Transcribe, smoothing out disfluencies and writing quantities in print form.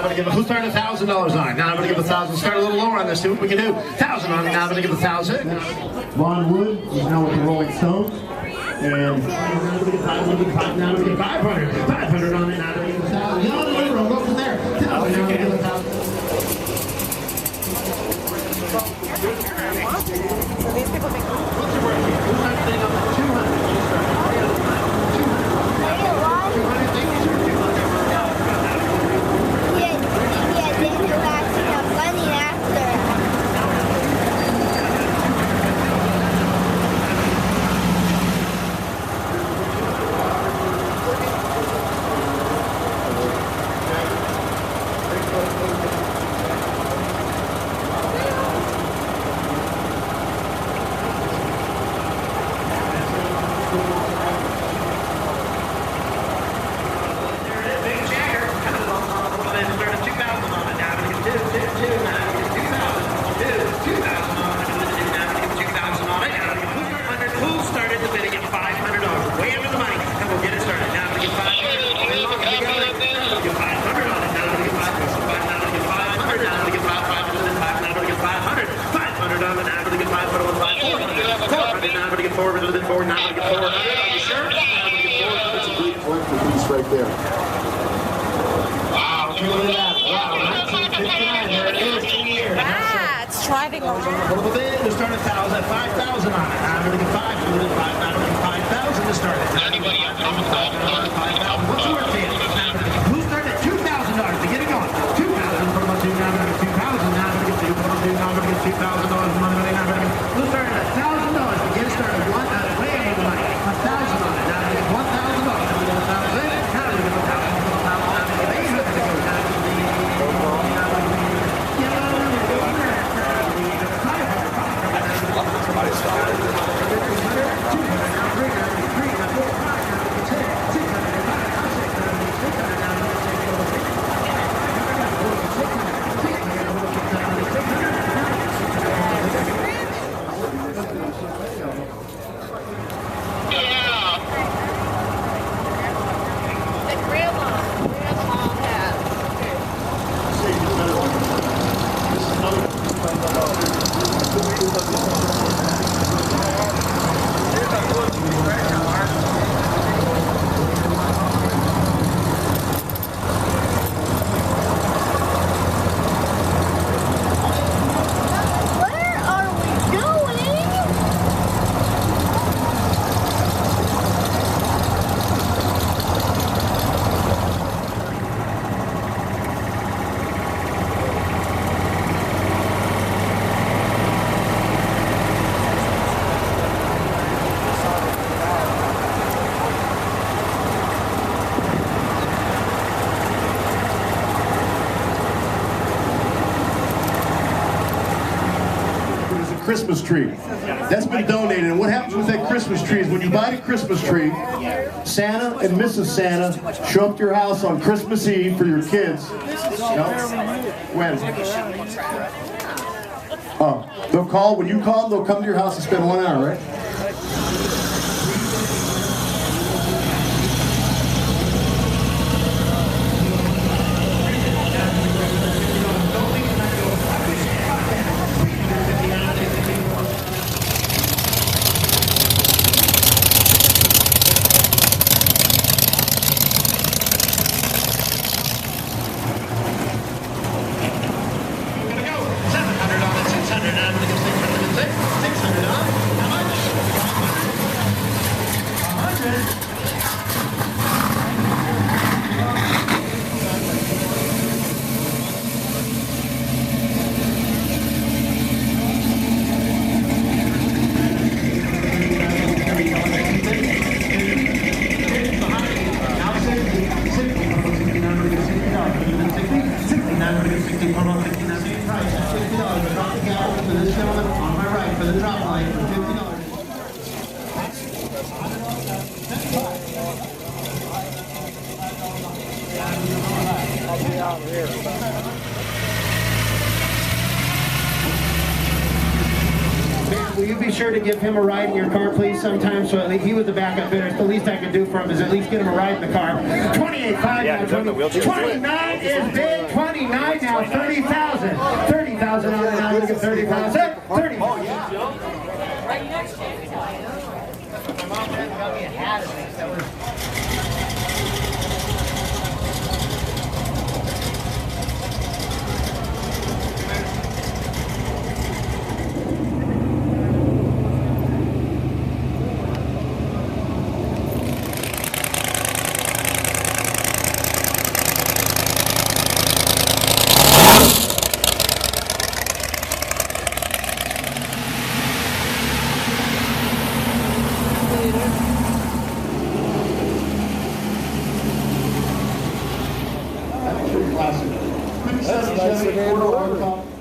I'm going to give who started $1,000 on it? Now I'm going to give 1,000. Start a little lower on this. See what we can do. 1,000 on it. Now I'm going to give 1,000. Ron Wood is now with the Rolling Stones. And now I'm going to give 500. Now I'm going to give 500. 500 on it. Now I'm going to give 1,000. No, I'll go from there. 1,000. Now I'm going to give 1,000. So these people think, What's your worth? Who's not getting up to 200? Right there. Wow, look at that. Wow, 1959. There it is. ah, it's driving A little bit to start 1,000. 5,000 on it. I'm going to get 5,000 to start it. Anybody else on the call? 5,000. What's your chance? Who started at $2,000 to get it going? 2,000. Put them on 2. Now I'm going to get 2,000. Now I'm going to get 2. Put them on 2. Now I'm going to get $2,000. Money. Now I'm going to get. Who started at $1,000 to get started? Way over the money. 1,000 on it. Now I'm going to get $1,000. I'm going to get 1,000. Now I'm going to get 1,000. Christmas tree that's been donated, and what happens with that Christmas tree is when you buy the Christmas tree, Santa and Mrs. Santa show up to your house on Christmas Eve for your kids. No? When? Oh, they'll call, when you call them, they'll come to your house and spend 1 hour, right? Will you be sure to give him a ride in your car, please, sometime? So at least, he was the backup bidder. The least I could do for him is at least get him a ride in the car. 28.5 now. 29 is big. 29 now. 30,000. 30,000 on the now. Look at 30,000. 30. Right next to you. My mom got me a hat at least. That was. That's nice of him to order.